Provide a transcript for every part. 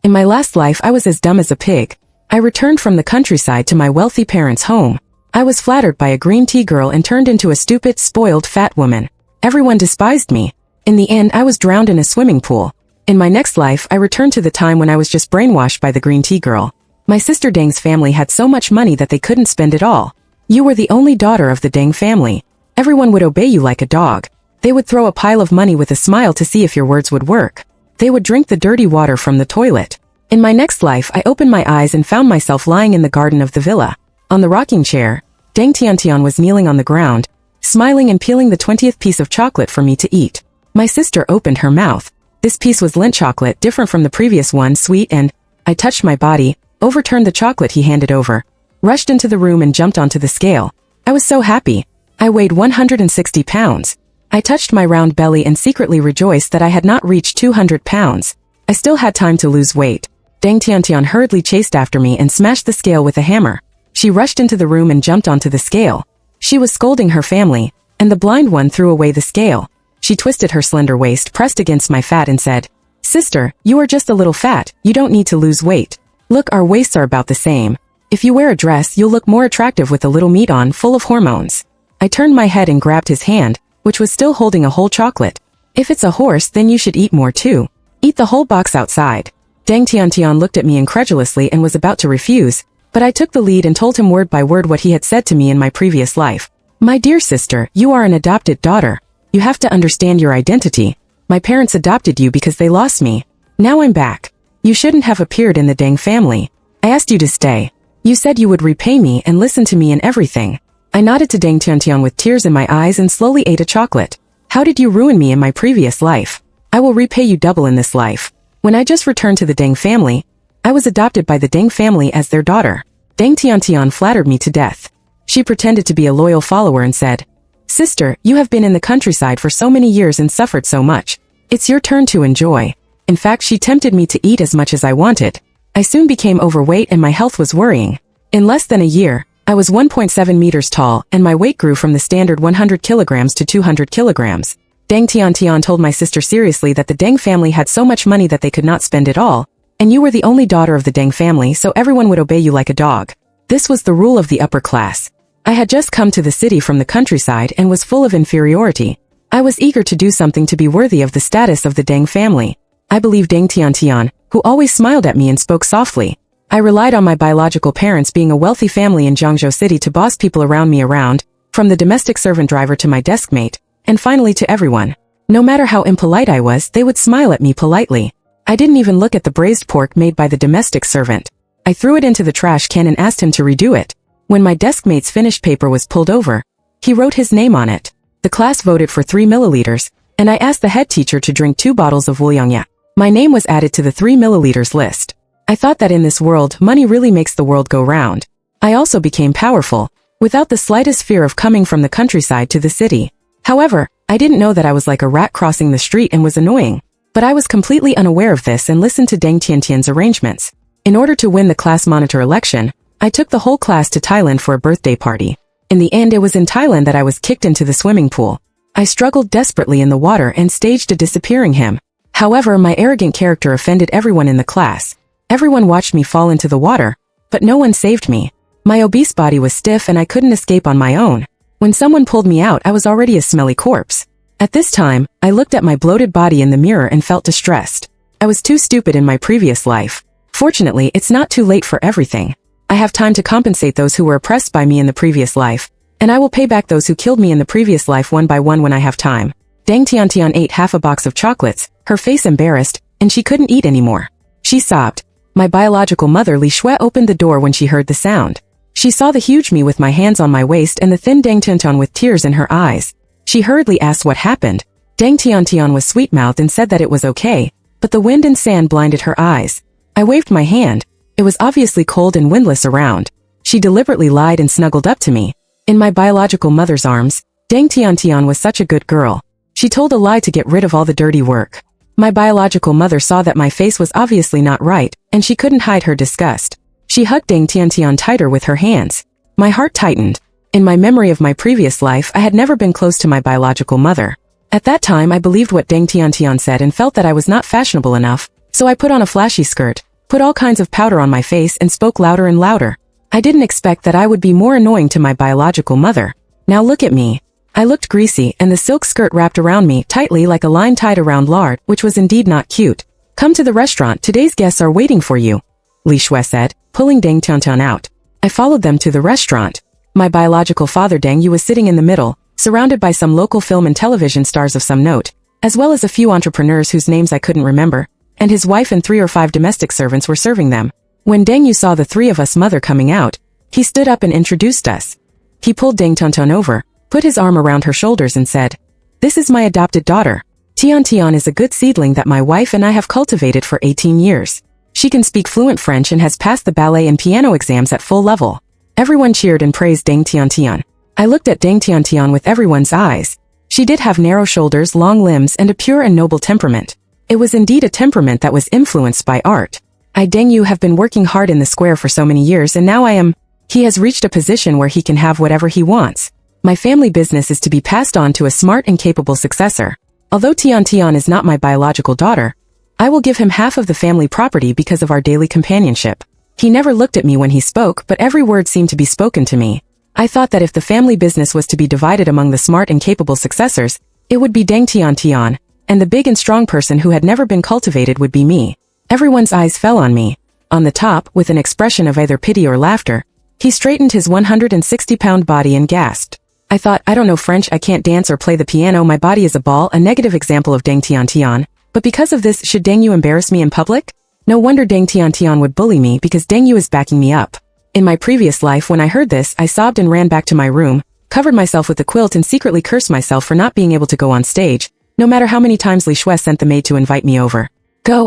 In my last life I was as dumb as a pig. I returned from the countryside to my wealthy parents' home. I was flattered by a green tea girl and turned into a stupid, spoiled fat woman. Everyone despised me. In the end I was drowned in a swimming pool. In my next life I returned to the time when I was just brainwashed by the green tea girl. My sister Deng's family had so much money that they couldn't spend it all. You were the only daughter of the Deng family. Everyone would obey you like a dog. They would throw a pile of money with a smile to see if your words would work. They would drink the dirty water from the toilet. In my next life I opened my eyes and found myself lying in the garden of the villa. On the rocking chair, Deng Tiantian was kneeling on the ground, smiling and peeling the 20th piece of chocolate for me to eat. My sister opened her mouth. This piece was Lindt chocolate, different from the previous one, sweet, and I touched my body, overturned the chocolate he handed over, rushed into the room and jumped onto the scale. I was so happy. I weighed 160 pounds. I touched my round belly and secretly rejoiced that I had not reached 200 pounds. I still had time to lose weight. Deng Tiantian hurriedly chased after me and smashed the scale with a hammer. She rushed into the room and jumped onto the scale. She was scolding her family, and the blind one threw away the scale. She twisted her slender waist, pressed against my fat and said, "Sister, you are just a little fat, you don't need to lose weight. Look, our waists are about the same. If you wear a dress, you'll look more attractive with a little meat on, full of hormones." I turned my head and grabbed his hand, which was still holding a whole chocolate. "If it's a horse, then you should eat more too. Eat the whole box outside." Deng Tiantian looked at me incredulously and was about to refuse, but I took the lead and told him word by word what he had said to me in my previous life. "My dear sister, you are an adopted daughter. You have to understand your identity. My parents adopted you because they lost me. Now I'm back. You shouldn't have appeared in the Deng family. I asked you to stay. You said you would repay me and listen to me in everything." I nodded to Deng Tiantian with tears in my eyes and slowly ate a chocolate. "How did you ruin me in my previous life? I will repay you double in this life. When I just returned to the Deng family, I was adopted by the Deng family as their daughter. Deng Tiantian flattered me to death. She pretended to be a loyal follower and said, 'Sister, you have been in the countryside for so many years and suffered so much. It's your turn to enjoy.' In fact, she tempted me to eat as much as I wanted. I soon became overweight and my health was worrying. In less than a year, I was 1.7 meters tall and my weight grew from the standard 100 kilograms to 200 kilograms. Deng Tiantian told my sister seriously that the Deng family had so much money that they could not spend it all, and you were the only daughter of the Deng family, so everyone would obey you like a dog. This was the rule of the upper class. I had just come to the city from the countryside and was full of inferiority. I was eager to do something to be worthy of the status of the Deng family. I believed Deng Tiantian, who always smiled at me and spoke softly. I relied on my biological parents being a wealthy family in Jiangzhou City to boss people around me around, from the domestic servant driver to my desk mate, and finally to everyone. No matter how impolite I was, they would smile at me politely. I didn't even look at the braised pork made by the domestic servant. I threw it into the trash can and asked him to redo it. When my desk mate's finished paper was pulled over, he wrote his name on it. The class voted for 3 milliliters, and I asked the head teacher to drink 2 bottles of Wuliangya. My name was added to the 3 milliliters list. I thought that in this world, money really makes the world go round. I also became powerful, without the slightest fear of coming from the countryside to the city. However, I didn't know that I was like a rat crossing the street and was annoying. But I was completely unaware of this and listened to Deng Tiantian's arrangements. In order to win the class monitor election, I took the whole class to Thailand for a birthday party. In the end, it was in Thailand that I was kicked into the swimming pool. I struggled desperately in the water and staged a disappearing him. However, my arrogant character offended everyone in the class. Everyone watched me fall into the water, but no one saved me. My obese body was stiff and I couldn't escape on my own. When someone pulled me out, I was already a smelly corpse. At this time, I looked at my bloated body in the mirror and felt distressed. I was too stupid in my previous life. Fortunately, it's not too late for everything. I have time to compensate those who were oppressed by me in the previous life, and I will pay back those who killed me in the previous life one by one when I have time. Deng Tiantian ate half a box of chocolates, her face embarrassed, and she couldn't eat anymore. She sobbed. My biological mother Li Shui opened the door when she heard the sound. She saw the huge me with my hands on my waist and the thin Deng Tiantian with tears in her eyes. She hurriedly asked what happened. Deng Tiantian was sweet-mouthed and said that it was okay, but the wind and sand blinded her eyes. I waved my hand. It was obviously cold and windless around. She deliberately lied and snuggled up to me. In my biological mother's arms, Deng Tiantian was such a good girl. She told a lie to get rid of all the dirty work. My biological mother saw that my face was obviously not right, and she couldn't hide her disgust. She hugged Deng Tiantian tighter with her hands. My heart tightened. In my memory of my previous life, I had never been close to my biological mother. At that time, I believed what Deng Tiantian said and felt that I was not fashionable enough, so I put on a flashy skirt, put all kinds of powder on my face and spoke louder and louder. I didn't expect that I would be more annoying to my biological mother. Now look at me. I looked greasy and the silk skirt wrapped around me tightly like a line tied around lard, which was indeed not cute. Come to the restaurant, today's guests are waiting for you, Li Shui said, pulling Deng Tiantian out. I followed them to the restaurant. My biological father Deng Yu was sitting in the middle, surrounded by some local film and television stars of some note, as well as a few entrepreneurs whose names I couldn't remember, and his wife and 3 or 5 domestic servants were serving them. When Deng Yu saw the 3 of us mother coming out, he stood up and introduced us. He pulled Deng Tiantian over, put his arm around her shoulders and said, "This is my adopted daughter. Tiantian is a good seedling that my wife and I have cultivated for 18 years. She can speak fluent French and has passed the ballet and piano exams at full level." Everyone cheered and praised Deng Tiantian. I looked at Deng Tiantian with everyone's eyes. She did have narrow shoulders, long limbs, and a pure and noble temperament. It was indeed a temperament that was influenced by art. I Deng Yu have been working hard in the square for so many years and now I am... He has reached a position where he can have whatever he wants. My family business is to be passed on to a smart and capable successor. Although Tiantian is not my biological daughter, I will give him half of the family property because of our daily companionship. He never looked at me when he spoke, but every word seemed to be spoken to me. I thought that if the family business was to be divided among the smart and capable successors, it would be Deng Tiantian, and the big and strong person who had never been cultivated would be me. Everyone's eyes fell on me. On the top, with an expression of either pity or laughter, he straightened his 160-pound body and gasped. I thought, I don't know French, I can't dance or play the piano, my body is a ball, a negative example of Deng Tiantian. But because of this, should Deng Yu embarrass me in public? No wonder Deng Tiantian would bully me because Deng Yu is backing me up. In my previous life when I heard this, I sobbed and ran back to my room, covered myself with the quilt and secretly cursed myself for not being able to go on stage, no matter how many times Li Shui sent the maid to invite me over.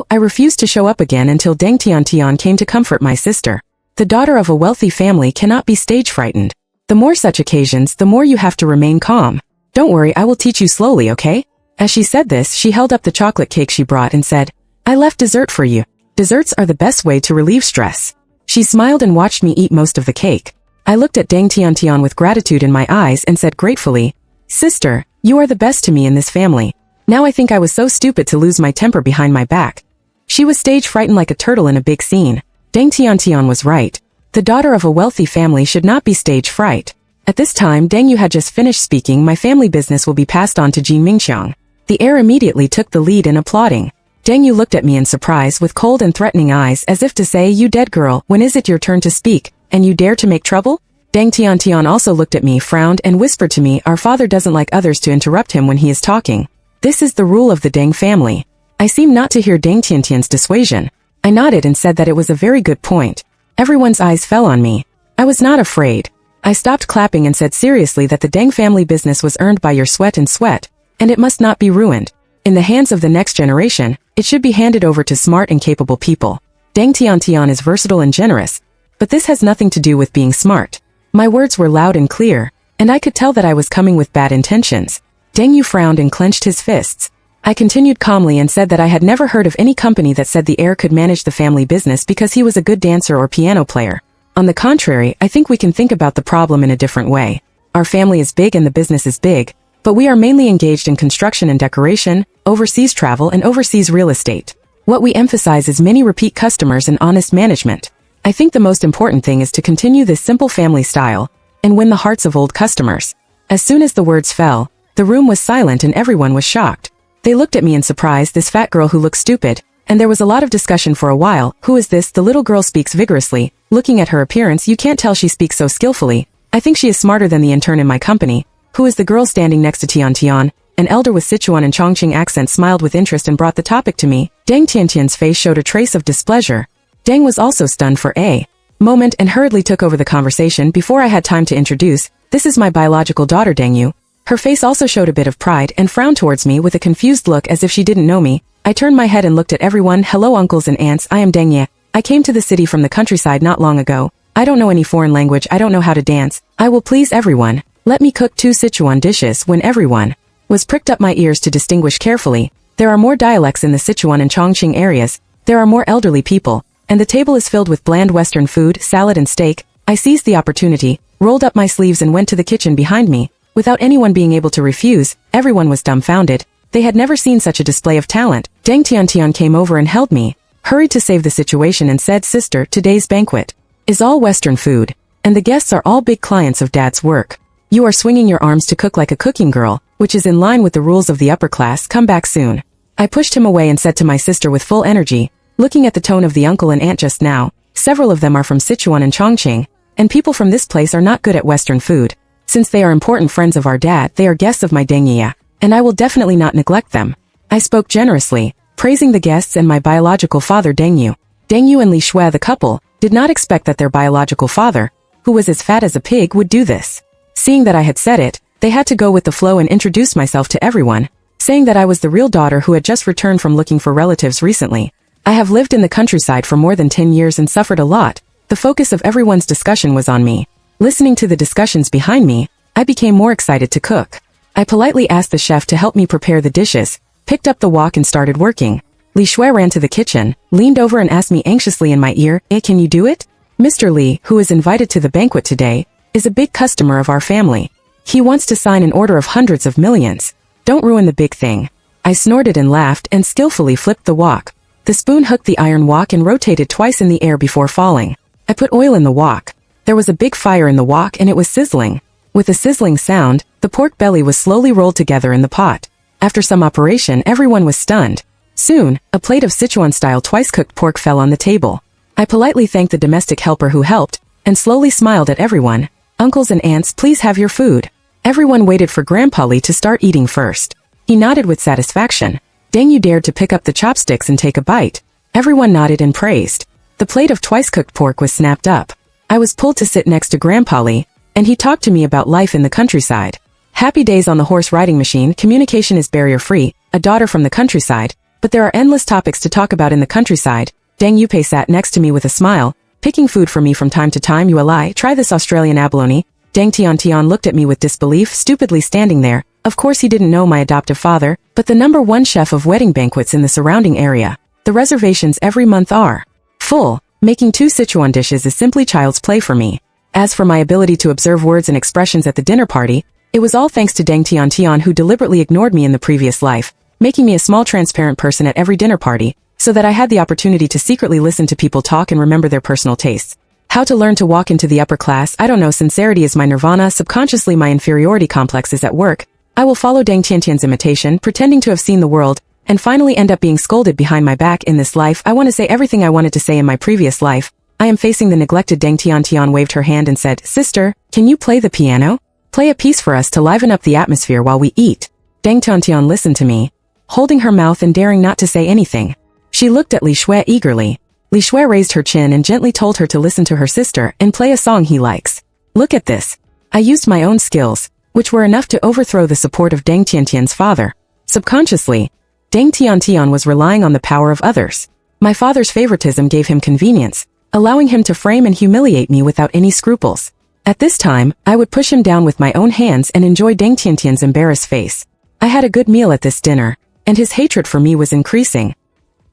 I refused to show up again until Deng Tiantian came to comfort my sister. The daughter of a wealthy family cannot be stage frightened. The more such occasions, the more you have to remain calm. Don't worry, I will teach you slowly, okay? As she said this, she held up the chocolate cake she brought and said, I left dessert for you. Desserts are the best way to relieve stress. She smiled and watched me eat most of the cake. I looked at Deng Tiantian with gratitude in my eyes and said gratefully, Sister, you are the best to me in this family. Now I think I was so stupid to lose my temper behind my back. She was stage frightened like a turtle in a big scene. Deng Tiantian was right. The daughter of a wealthy family should not be stage fright. At this time Deng Yu had just finished speaking. My family business will be passed on to Jin Mingxiang. The heir immediately took the lead in applauding. Deng Yu looked at me in surprise with cold and threatening eyes as if to say, you dead girl, when is it your turn to speak, and you dare to make trouble? Deng Tiantian also looked at me, frowned, and whispered to me, our father doesn't like others to interrupt him when he is talking. This is the rule of the Deng family. I seemed not to hear Deng Tiantian's dissuasion. I nodded and said that it was a very good point. Everyone's eyes fell on me. I was not afraid. I stopped clapping and said seriously that the Deng family business was earned by your sweat, and it must not be ruined. In the hands of the next generation, it should be handed over to smart and capable people. Deng Tiantian is versatile and generous, but this has nothing to do with being smart. My words were loud and clear, and I could tell that I was coming with bad intentions. Deng Yu frowned and clenched his fists. I continued calmly and said that I had never heard of any company that said the heir could manage the family business because he was a good dancer or piano player. On the contrary, I think we can think about the problem in a different way. Our family is big and the business is big, but we are mainly engaged in construction and decoration, overseas travel and overseas real estate. What we emphasize is many repeat customers and honest management. I think the most important thing is to continue this simple family style and win the hearts of old customers. As soon as the words fell, the room was silent and everyone was shocked. They looked at me in surprise, this fat girl who looks stupid, and there was a lot of discussion for a while. Who is this? The little girl speaks vigorously. Looking at her appearance, you can't tell she speaks so skillfully. I think she is smarter than the intern in my company. Who is the girl standing next to Tiantian? An elder with Sichuan and Chongqing accent smiled with interest and brought the topic to me. Deng Tiantian's face showed a trace of displeasure. Deng was also stunned for a moment and hurriedly took over the conversation before I had time to introduce. This is my biological daughter Deng Yu. Her face also showed a bit of pride and frowned towards me with a confused look as if she didn't know me. I turned my head and looked at everyone. Hello uncles and aunts, I am Deng Ye. I came to the city from the countryside not long ago. I don't know any foreign language, I don't know how to dance. I will please everyone. Let me cook 2 Sichuan dishes. When everyone was pricked up my ears to distinguish carefully. There are more dialects in the Sichuan and Chongqing areas. There are more elderly people. And the table is filled with bland Western food, salad and steak. I seized the opportunity, rolled up my sleeves and went to the kitchen behind me. Without anyone being able to refuse, everyone was dumbfounded. They had never seen such a display of talent. Deng Tiantian came over and held me. hurried to save the situation and said, "Sister, today's banquet is all Western food, and the guests are all big clients of Dad's work. You are swinging your arms to cook like a cooking girl, which is in line with the rules of the upper class. Come back soon." I pushed him away and said to my sister with full energy, looking at the tone of the uncle and aunt just now, "Several of them are from Sichuan and Chongqing, and people from this place are not good at Western food. Since they are important friends of our dad, they are guests of my Deng, and I will definitely not neglect them." I spoke generously, praising the guests and my biological father Deng. Deng and Li Shui, the couple, did not expect that their biological father, who was as fat as a pig, would do this. Seeing that I had said it, they had to go with the flow and introduce myself to everyone, saying that I was the real daughter who had just returned from looking for relatives recently. I have lived in the countryside for more than 10 years and suffered a lot. The focus of everyone's discussion was on me. Listening to the discussions behind me, I became more excited to cook. I politely asked the chef to help me prepare the dishes, picked up the wok and started working. Li Shui ran to the kitchen, leaned over and asked me anxiously in my ear, "Can you do it?" Mr. Li, who is invited to the banquet today, is a big customer of our family. He wants to sign an order of hundreds of millions. Don't ruin the big thing." I snorted and laughed and skillfully flipped the wok. The spoon hooked the iron wok and rotated twice in the air before falling. I put oil in the wok. There was a big fire in the wok and it was sizzling. With a sizzling sound, the pork belly was slowly rolled together in the pot. After some operation, everyone was stunned. Soon, a plate of Sichuan-style twice-cooked pork fell on the table. I politely thanked the domestic helper who helped, and slowly smiled at everyone. "Uncles and aunts, please have your food." Everyone waited for Grandpa Li to start eating first. He nodded with satisfaction. Deng Yu dared to pick up the chopsticks and take a bite. Everyone nodded and praised. The plate of twice-cooked pork was snapped up. I was pulled to sit next to Grandpa Li, and he talked to me about life in the countryside. Happy days on the horse riding machine, communication is barrier-free, a daughter from the countryside, but there are endless topics to talk about in the countryside. Deng Yupei sat next to me with a smile, picking food for me from time to time. "You lie, try this Australian abalone." Deng Tian looked at me with disbelief, stupidly standing there. Of course he didn't know my adoptive father, but the #1 chef of wedding banquets in the surrounding area. The reservations every month are full. Making 2 Sichuan dishes is simply child's play for me. As for my ability to observe words and expressions at the dinner party, it was all thanks to Deng Tian who deliberately ignored me in the previous life, making me a small transparent person at every dinner party, so that I had the opportunity to secretly listen to people talk and remember their personal tastes. How to learn to walk into the upper class? I don't know. Sincerity is my nirvana. Subconsciously my inferiority complex is at work. I will follow Deng Tiantian's imitation, pretending to have seen the world, and finally end up being scolded behind my back in this life. I want to say everything I wanted to say in my previous life. I am facing the neglected. Deng Tian waved her hand and said, "Sister, can you play the piano? Play a piece for us to liven up the atmosphere while we eat." Deng Tian listened to me, holding her mouth and daring not to say anything. She looked at Li Shui eagerly. Li Shui raised her chin and gently told her to listen to her sister and play a song he likes. Look at this. I used my own skills, which were enough to overthrow the support of Deng Tiantian's father. Subconsciously, Deng Tian was relying on the power of others. My father's favoritism gave him convenience, allowing him to frame and humiliate me without any scruples. At this time, I would push him down with my own hands and enjoy Deng Tiantian's embarrassed face. I had a good meal at this dinner, and his hatred for me was increasing.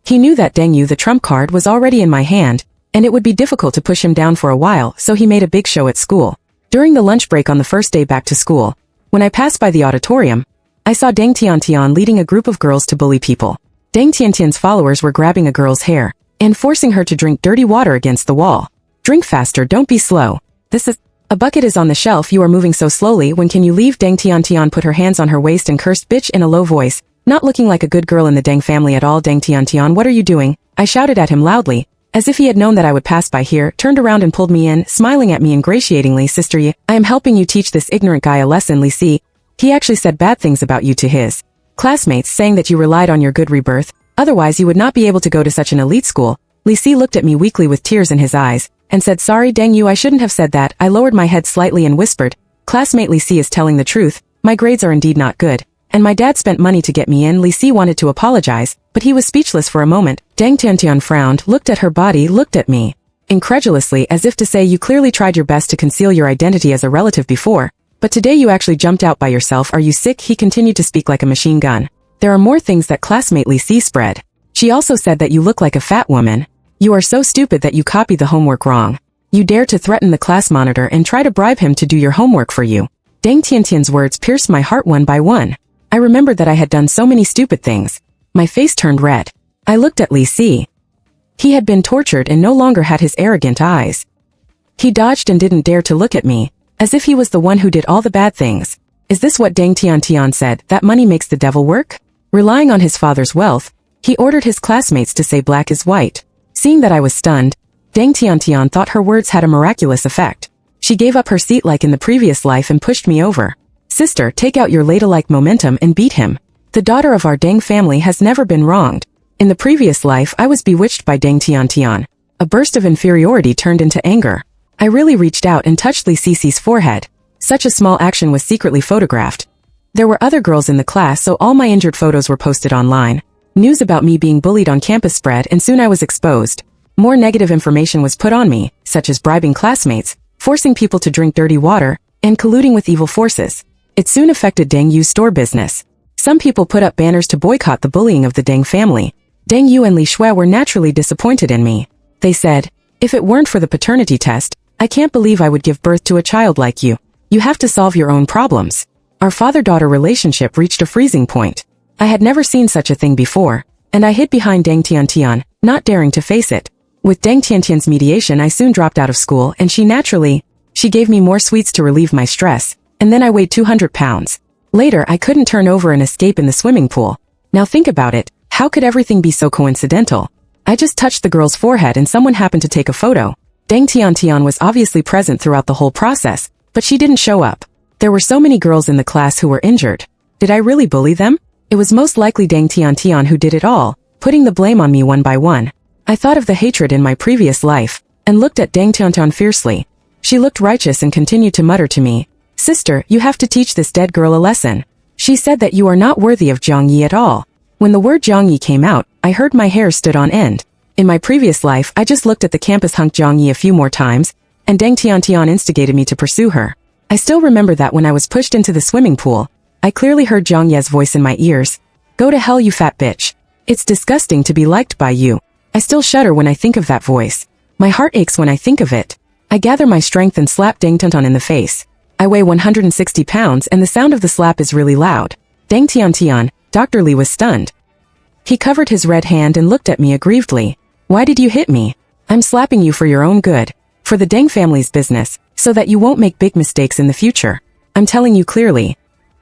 He knew that Deng Yu, the trump card, was already in my hand, and it would be difficult to push him down for a while, so he made a big show at school. During the lunch break on the first day back to school, when I passed by the auditorium, I saw Deng Tian leading a group of girls to bully people. Deng Tiantian's followers were grabbing a girl's hair and forcing her to drink dirty water against the wall. "Drink faster, don't be slow. A bucket is on the shelf, you are moving so slowly, when can you leave?" Deng Tian put her hands on her waist and cursed "bitch" in a low voice, not looking like a good girl in the Deng family at all. "Deng Tian, what are you doing?" I shouted at him loudly, as if he had known that I would pass by here, turned around and pulled me in, smiling at me ingratiatingly. "Sister Yi, I am helping you teach this ignorant guy a lesson. Li Si, he actually said bad things about you to his classmates, saying that you relied on your good rebirth, otherwise you would not be able to go to such an elite school." Li Si looked at me weakly with tears in his eyes, and said, "Sorry Deng Yu, I shouldn't have said that." I lowered my head slightly and whispered, "Classmate Li Si is telling the truth, my grades are indeed not good, and my dad spent money to get me in." Li Si wanted to apologize, but he was speechless for a moment. Deng Tian frowned, looked at her body, looked at me incredulously, as if to say, "You clearly tried your best to conceal your identity as a relative before, but today you actually jumped out by yourself. Are you sick?" He continued to speak like a machine gun. "There are more things that classmate Li Si spread. She also said that you look like a fat woman. You are so stupid that you copy the homework wrong. You dare to threaten the class monitor and try to bribe him to do your homework for you." Deng Tiantian's words pierced my heart one by one. I remembered that I had done so many stupid things. My face turned red. I looked at Li Si. He had been tortured and no longer had his arrogant eyes. He dodged and didn't dare to look at me, as if he was the one who did all the bad things. Is this what Deng Tiantian said, that money makes the devil work? Relying on his father's wealth, he ordered his classmates to say black is white. Seeing that I was stunned, Deng Tiantian thought her words had a miraculous effect. She gave up her seat like in the previous life and pushed me over. Sister, take out your ladle-like momentum and beat him. The daughter of our Deng family has never been wronged. In the previous life I was bewitched by Deng Tiantian. A burst of inferiority turned into anger. I really reached out and touched Li Cici's forehead. Such a small action was secretly photographed. There were other girls in the class, so all my injured photos were posted online. News about me being bullied on campus spread, and soon I was exposed. More negative information was put on me, such as bribing classmates, forcing people to drink dirty water, and colluding with evil forces. It soon affected Deng Yu's store business. Some people put up banners to boycott the bullying of the Deng family. Deng Yu and Li Shui were naturally disappointed in me. They said, if it weren't for the paternity test, I can't believe I would give birth to a child like you. You have to solve your own problems. Our father-daughter relationship reached a freezing point. I had never seen such a thing before, and I hid behind Deng Tiantian, not daring to face it. With Deng Tiantian's mediation I soon dropped out of school, and she gave me more sweets to relieve my stress, and then I weighed 200 pounds. Later I couldn't turn over and escape in the swimming pool. Now think about it, how could everything be so coincidental? I just touched the girl's forehead and someone happened to take a photo. Deng Tiantian was obviously present throughout the whole process, but she didn't show up. There were so many girls in the class who were injured. Did I really bully them? It was most likely Deng Tiantian who did it all, putting the blame on me one by one. I thought of the hatred in my previous life, and looked at Deng Tiantian fiercely. She looked righteous and continued to mutter to me, Sister, you have to teach this dead girl a lesson. She said that you are not worthy of Zhang Yi at all. When the word Zhang Yi came out, I heard my hair stood on end. In my previous life I just looked at the campus hunk Zhang Yi a few more times, and Deng Tiantian instigated me to pursue her. I still remember that when I was pushed into the swimming pool, I clearly heard Zhang Ye's voice in my ears. Go to hell you fat bitch. It's disgusting to be liked by you. I still shudder when I think of that voice. My heart aches when I think of it. I gather my strength and slap Deng Tiantian in the face. I weigh 160 pounds and the sound of the slap is really loud. Deng Tiantian, Dr. Li was stunned. He covered his red hand and looked at me aggrievedly. Why did you hit me? I'm slapping you for your own good. For the Deng family's business, so that you won't make big mistakes in the future. I'm telling you clearly.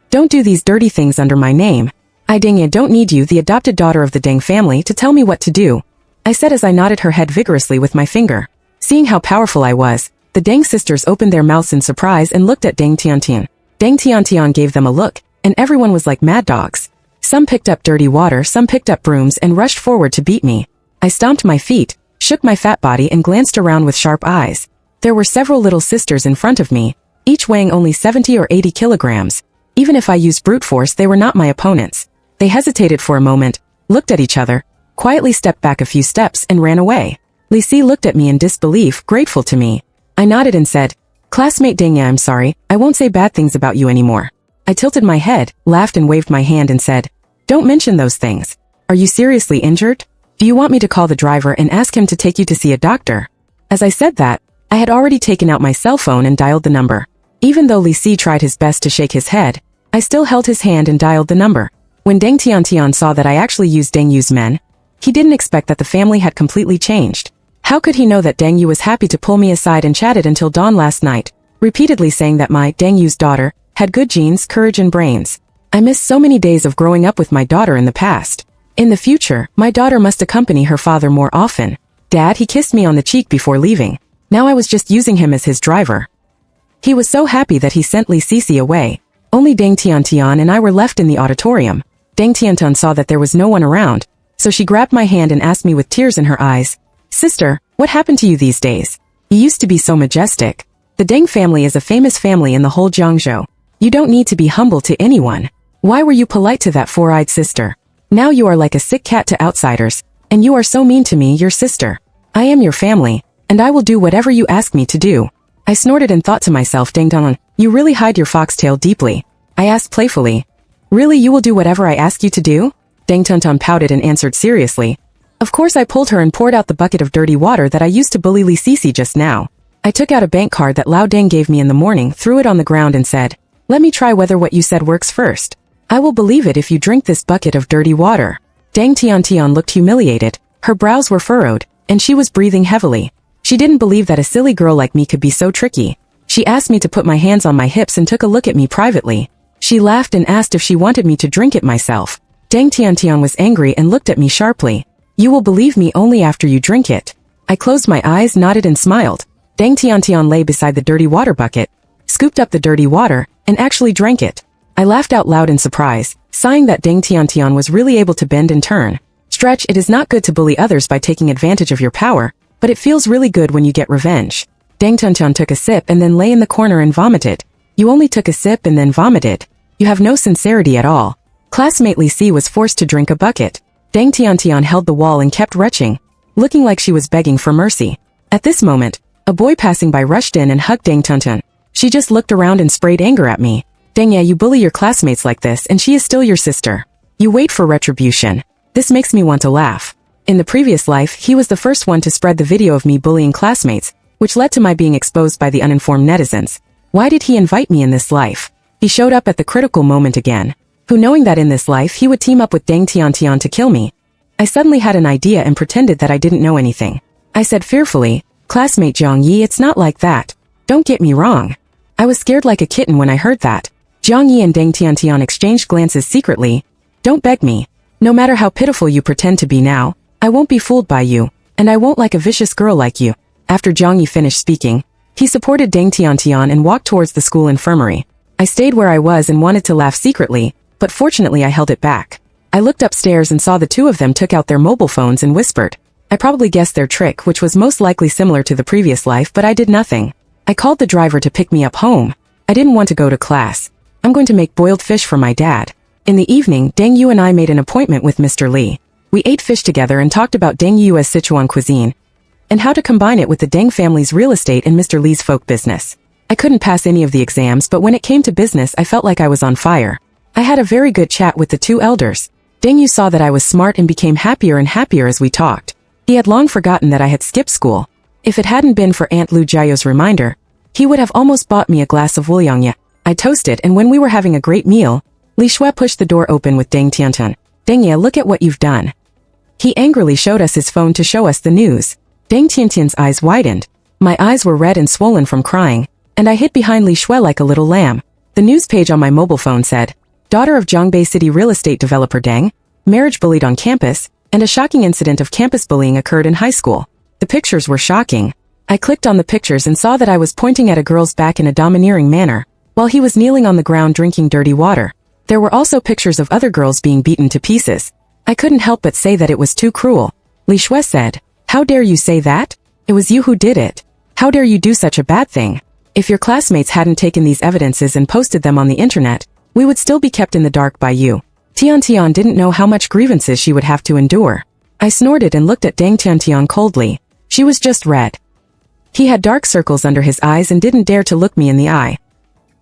Don't do these dirty things under my name. I Deng don't need you, the adopted daughter of the Deng family, to tell me what to do. I said as I nodded her head vigorously with my finger. Seeing how powerful I was, the Deng sisters opened their mouths in surprise and looked at Deng Tiantian. Deng Tiantian gave them a look, and everyone was like mad dogs. Some picked up dirty water, some picked up brooms and rushed forward to beat me. I stomped my feet, shook my fat body and glanced around with sharp eyes. There were several little sisters in front of me, each weighing only 70 or 80 kilograms. Even if I used brute force, they were not my opponents. They hesitated for a moment, looked at each other, quietly stepped back a few steps and ran away. Li Si looked at me in disbelief, grateful to me. I nodded and said, Classmate Deng, I'm sorry, I won't say bad things about you anymore. I tilted my head, laughed and waved my hand and said, Don't mention those things. Are you seriously injured? Do you want me to call the driver and ask him to take you to see a doctor? As I said that, I had already taken out my cell phone and dialed the number. Even though Li Si tried his best to shake his head, I still held his hand and dialed the number. When Deng Tiantian saw that I actually used Deng Yu's men, he didn't expect that the family had completely changed. How could he know that Deng Yu was happy to pull me aside and chatted until dawn last night, repeatedly saying that my Deng Yu's daughter had good genes, courage and brains. I missed so many days of growing up with my daughter in the past. In the future, my daughter must accompany her father more often. Dad, he kissed me on the cheek before leaving. Now I was just using him as his driver. He was so happy that he sent Li Cici away. Only Deng Tiantian and I were left in the auditorium. Deng Tiantian saw that there was no one around, so she grabbed my hand and asked me with tears in her eyes, Sister, what happened to you these days? You used to be so majestic. The Deng family is a famous family in the whole Jiangzhou. You don't need to be humble to anyone. Why were you polite to that four-eyed sister? Now you are like a sick cat to outsiders, and you are so mean to me, your sister. I am your family, and I will do whatever you ask me to do. I snorted and thought to myself, Deng Tiantian, you really hide your foxtail deeply. I asked playfully, Really, you will do whatever I ask you to do? Deng Tiantian pouted and answered seriously. Of course I pulled her and poured out the bucket of dirty water that I used to bully Li Cici just now. I took out a bank card that Lao Deng gave me in the morning, threw it on the ground and said, Let me try whether what you said works first. I will believe it if you drink this bucket of dirty water. Deng Tiantian looked humiliated, her brows were furrowed, and she was breathing heavily. She didn't believe that a silly girl like me could be so tricky. She asked me to put my hands on my hips and took a look at me privately. She laughed and asked if she wanted me to drink it myself. Deng Tiantian was angry and looked at me sharply. You will believe me only after you drink it. I closed my eyes, nodded and smiled. Deng Tiantian lay beside the dirty water bucket, scooped up the dirty water, and actually drank it. I laughed out loud in surprise, sighing that Deng Tiantian was really able to bend and turn. Stretch, it is not good to bully others by taking advantage of your power, but it feels really good when you get revenge. Deng Tiantian took a sip and then lay in the corner and vomited. You only took a sip and then vomited. You have no sincerity at all. Classmate Li Si was forced to drink a bucket. Deng Tiantian held the wall and kept retching, looking like she was begging for mercy. At this moment, a boy passing by rushed in and hugged Deng Tiantian. She just looked around and sprayed anger at me. Deng, yeah, you bully your classmates like this and she is still your sister. You wait for retribution. This makes me want to laugh. In the previous life, he was the first one to spread the video of me bullying classmates, which led to my being exposed by the uninformed netizens. Why did he invite me in this life? He showed up at the critical moment again. Who, knowing that in this life he would team up with Deng Tiantian to kill me? I suddenly had an idea and pretended that I didn't know anything. I said fearfully, classmate Zhang Yi, it's not like that. Don't get me wrong. I was scared like a kitten when I heard that. Zhang Yi and Deng Tiantian exchanged glances secretly. Don't beg me. No matter how pitiful you pretend to be now, I won't be fooled by you, and I won't like a vicious girl like you. After Zhang Yi finished speaking, he supported Deng Tiantian and walked towards the school infirmary. I stayed where I was and wanted to laugh secretly, but fortunately I held it back. I looked upstairs and saw the two of them took out their mobile phones and whispered. I probably guessed their trick, which was most likely similar to the previous life, but I did nothing. I called the driver to pick me up home. I didn't want to go to class. I'm going to make boiled fish for my dad. In the evening, Deng Yu and I made an appointment with Mr. Li. We ate fish together and talked about Deng Yu's Sichuan cuisine, and how to combine it with the Deng family's real estate and Mr. Li's folk business. I couldn't pass any of the exams, but when it came to business I felt like I was on fire. I had a very good chat with the two elders. Deng Yu saw that I was smart and became happier and happier as we talked. He had long forgotten that I had skipped school. If it hadn't been for Aunt Lu Jiao's reminder, he would have almost bought me a glass of Wuliangye. I toasted, and when we were having a great meal, Li Shui pushed the door open with Deng Tiantian. Deng Ye, look at what you've done. He angrily showed us his phone to show us the news. Deng Tiantian's eyes widened. My eyes were red and swollen from crying, and I hid behind Li Shui like a little lamb. The news page on my mobile phone said, daughter of Zhongbei City real estate developer Deng, marriage bullied on campus, and a shocking incident of campus bullying occurred in high school. The pictures were shocking. I clicked on the pictures and saw that I was pointing at a girl's back in a domineering manner, while he was kneeling on the ground drinking dirty water. There were also pictures of other girls being beaten to pieces. I couldn't help but say that it was too cruel. Li Shui said, how dare you say that? It was you who did it. How dare you do such a bad thing? If your classmates hadn't taken these evidences and posted them on the internet, we would still be kept in the dark by you. Tiantian didn't know how much grievances she would have to endure. I snorted and looked at Deng Tiantian coldly. She was just red. He had dark circles under his eyes and didn't dare to look me in the eye.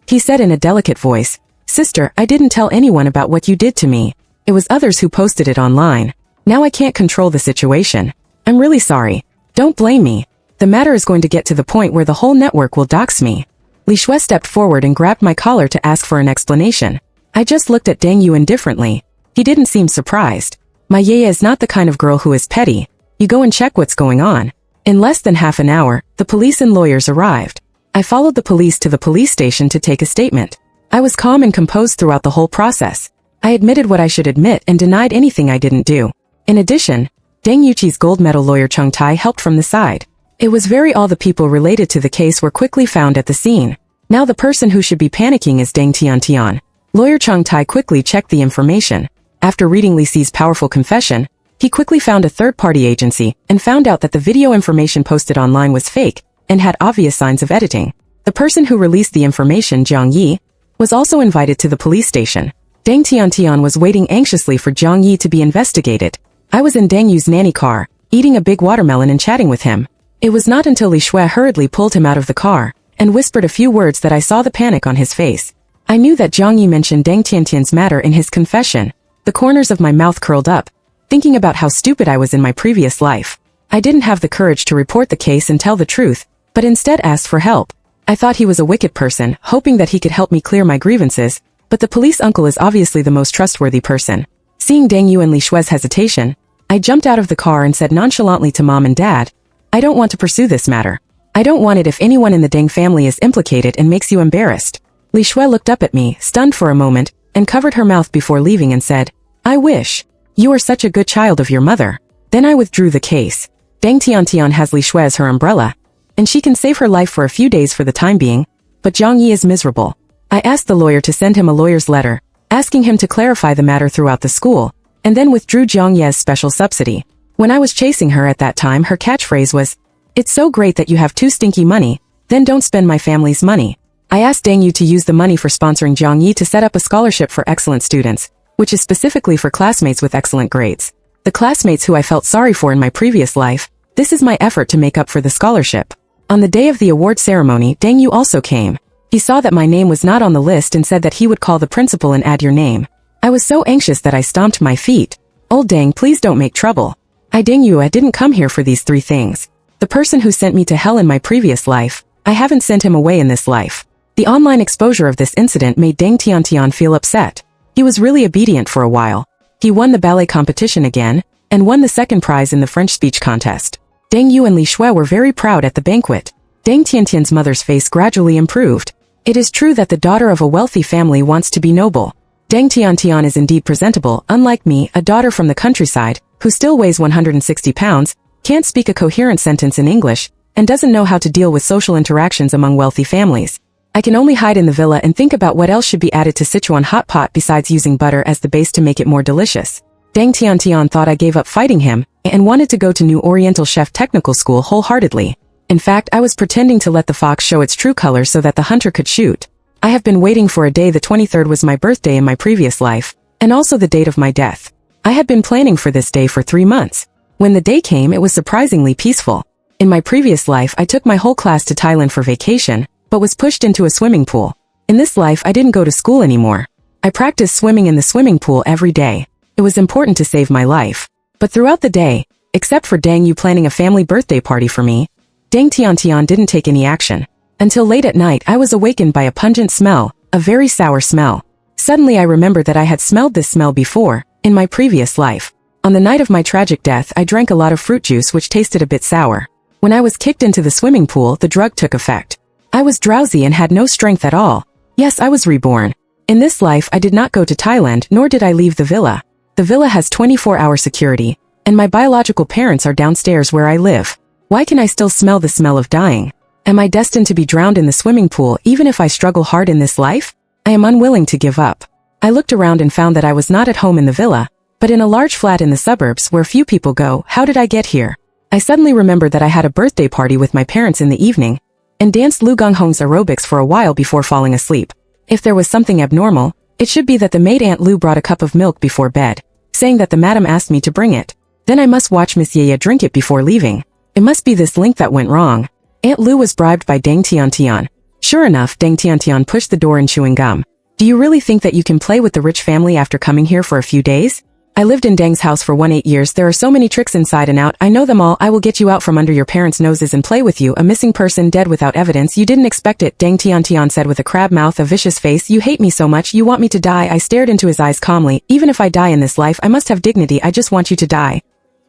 He said in a delicate voice, sister, I didn't tell anyone about what you did to me. It was others who posted it online. Now I can't control the situation. I'm really sorry. Don't blame me. The matter is going to get to the point where the whole network will dox me. Li Shui stepped forward and grabbed my collar to ask for an explanation. I just looked at Deng Yu indifferently. He didn't seem surprised. My yaya is not the kind of girl who is petty. You go and check what's going on. In less than half an hour, the police and lawyers arrived. I followed the police to the police station to take a statement. I was calm and composed throughout the whole process. I admitted what I should admit and denied anything I didn't do. In addition, Deng Yuqi's gold medal lawyer Cheng Tai helped from the side. It was all the people related to the case were quickly found at the scene. Now the person who should be panicking is Deng Tiantian. Lawyer Cheng Tai quickly checked the information. After reading Li Si's powerful confession, he quickly found a third-party agency and found out that the video information posted online was fake and had obvious signs of editing. The person who released the information, Zhang Yi, was also invited to the police station. Deng Tiantian was waiting anxiously for Zhang Yi to be investigated. I was in Deng Yu's nanny car, eating a big watermelon and chatting with him. It was not until Li Shui hurriedly pulled him out of the car and whispered a few words that I saw the panic on his face. I knew that Zhang Yi mentioned Deng Tiantian's matter in his confession. The corners of my mouth curled up, thinking about how stupid I was in my previous life. I didn't have the courage to report the case and tell the truth, but instead asked for help. I thought he was a wicked person, hoping that he could help me clear my grievances, but the police uncle is obviously the most trustworthy person. Seeing Deng Yu and Li Shui's hesitation, I jumped out of the car and said nonchalantly to Mom and Dad, I don't want to pursue this matter. I don't want it if anyone in the Deng family is implicated and makes you embarrassed. Li Shui looked up at me, stunned for a moment, and covered her mouth before leaving and said, I wish. You are such a good child of your mother. Then I withdrew the case. Deng Tiantian has Li Shui as her umbrella, and she can save her life for a few days for the time being, but Zhang Yi is miserable. I asked the lawyer to send him a lawyer's letter, asking him to clarify the matter throughout the school, and then withdrew Zhang Ye's special subsidy. When I was chasing her at that time, her catchphrase was, It's so great that you have too stinky money, then don't spend my family's money. I asked Deng Yu to use the money for sponsoring Zhang Yi to set up a scholarship for excellent students, which is specifically for classmates with excellent grades. The classmates who I felt sorry for in my previous life, this is my effort to make up for the scholarship. On the day of the award ceremony, Deng Yu also came. He saw that my name was not on the list and said that he would call the principal and add your name. I was so anxious that I stomped my feet. Old Deng, please don't make trouble. Deng Yu, I didn't come here for these three things. The person who sent me to hell in my previous life, I haven't sent him away in this life. The online exposure of this incident made Deng Tiantian feel upset. He was really obedient for a while. He won the ballet competition again, and won the second prize in the French speech contest. Deng Yu and Li Shui were very proud at the banquet. Deng Tiantian's mother's face gradually improved. It is true that the daughter of a wealthy family wants to be noble. Deng Tiantian is indeed presentable, unlike me, a daughter from the countryside, who still weighs 160 pounds, can't speak a coherent sentence in English, and doesn't know how to deal with social interactions among wealthy families. I can only hide in the villa and think about what else should be added to Sichuan hot pot besides using butter as the base to make it more delicious. Deng Tiantian thought I gave up fighting him, and wanted to go to New Oriental Chef Technical School wholeheartedly. In fact, I was pretending to let the fox show its true colors so that the hunter could shoot. I have been waiting for a day. The 23rd was my birthday in my previous life, and also the date of my death. I had been planning for this day for 3 months. When the day came, it was surprisingly peaceful. In my previous life, I took my whole class to Thailand for vacation, but was pushed into a swimming pool. In this life, I didn't go to school anymore. I practiced swimming in the swimming pool every day. It was important to save my life. But throughout the day, except for Deng Yu planning a family birthday party for me, Deng Tiantian didn't take any action. Until late at night, I was awakened by a pungent smell, a very sour smell. Suddenly I remembered that I had smelled this smell before, in my previous life. On the night of my tragic death, I drank a lot of fruit juice which tasted a bit sour. When I was kicked into the swimming pool, the drug took effect. I was drowsy and had no strength at all. Yes, I was reborn. In this life, I did not go to Thailand, nor did I leave the villa. The villa has 24-hour security, and my biological parents are downstairs where I live. Why can I still smell the smell of dying? Am I destined to be drowned in the swimming pool even if I struggle hard in this life? I am unwilling to give up. I looked around and found that I was not at home in the villa, but in a large flat in the suburbs where few people go. How did I get here? I suddenly remembered that I had a birthday party with my parents in the evening, and danced Lu Gonghong's aerobics for a while before falling asleep. If there was something abnormal, it should be that the maid Aunt Lu brought a cup of milk before bed, saying that the madam asked me to bring it. Then I must watch Miss Yaya drink it before leaving. It must be this link that went wrong. Aunt Lu was bribed by Deng Tiantian. Sure enough, Deng Tiantian pushed the door in chewing gum. Do you really think that you can play with the rich family after coming here for a few days? I lived in Deng's house for 8 years. There are so many tricks inside and out. I know them all. I will get you out from under your parents' noses and play with you. A missing person, dead without evidence. You didn't expect it, Deng Tiantian said with a crab mouth, a vicious face. You hate me so much. You want me to die. I stared into his eyes calmly. Even if I die in this life, I must have dignity. I just want you to die.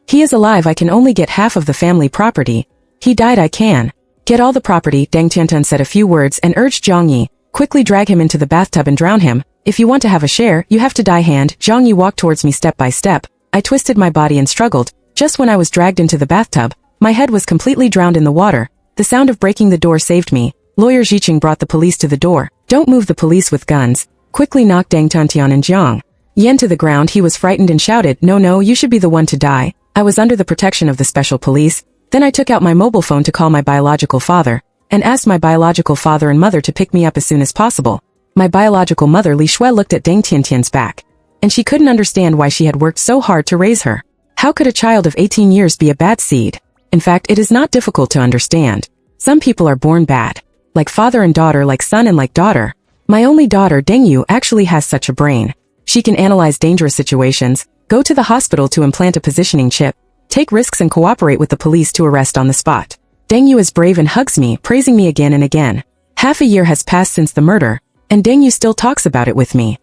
He is alive. I can only get half of the family property. He died. I can get all the property. Deng Tiantian said a few words and urged Zhang Yi, quickly drag him into the bathtub and drown him. If you want to have a share, you have to die. Hand. Zhang Yi walked towards me step by step. I twisted my body and struggled. Just when I was dragged into the bathtub, my head was completely drowned in the water. The sound of breaking the door saved me. Lawyer Jiqing brought the police to the door. Don't move the police with guns. Quickly knocked Deng Tiantian and Jiang Yan to the ground. He was frightened and shouted, No, you should be the one to die. I was under the protection of the special police. Then I took out my mobile phone to call my biological father, and asked my biological father and mother to pick me up as soon as possible. My biological mother Li Shui looked at Deng Tiantian's back, and she couldn't understand why she had worked so hard to raise her. How could a child of 18 years be a bad seed? In fact, it is not difficult to understand. Some people are born bad. Like father and daughter, like son and like daughter. My only daughter, Deng Yu, actually has such a brain. She can analyze dangerous situations, go to the hospital to implant a positioning chip, take risks and cooperate with the police to arrest on the spot. Deng Yu is brave and hugs me, praising me again and again. Half a year has passed since the murder, and Deng Yu still talks about it with me.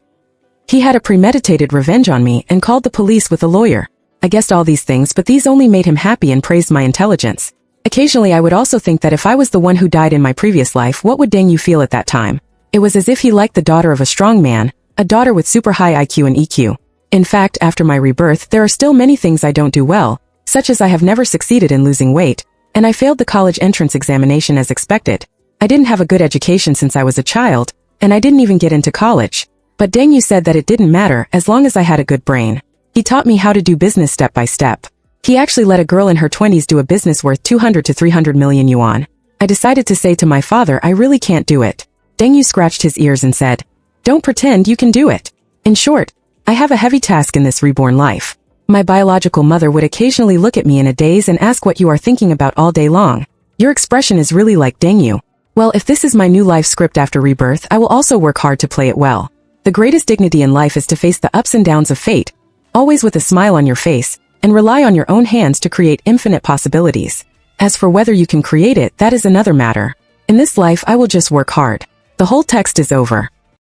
He had a premeditated revenge on me and called the police with a lawyer. I guessed all these things, but these only made him happy and praised my intelligence. Occasionally I would also think that if I was the one who died in my previous life, what would Deng Yu feel at that time? It was as if he liked the daughter of a strong man, a daughter with super high IQ and EQ. In fact, after my rebirth, there are still many things I don't do well, such as I have never succeeded in losing weight, and I failed the college entrance examination as expected. I didn't have a good education since I was a child, and I didn't even get into college. But Deng Yu said that it didn't matter as long as I had a good brain. He taught me how to do business step by step. He actually let a girl in her 20s do a business worth 200 to 300 million yuan. I decided to say to my father, I really can't do it. Deng Yu scratched his ears and said, "Don't pretend you can do it." In short, I have a heavy task in this reborn life. My biological mother would occasionally look at me in a daze and ask what you are thinking about all day long. Your expression is really like Deng Yu. Well, if this is my new life script after rebirth, I will also work hard to play it well. The greatest dignity in life is to face the ups and downs of fate, always with a smile on your face, and rely on your own hands to create infinite possibilities. As for whether you can create it, that is another matter. In this life, I will just work hard. The whole text is over.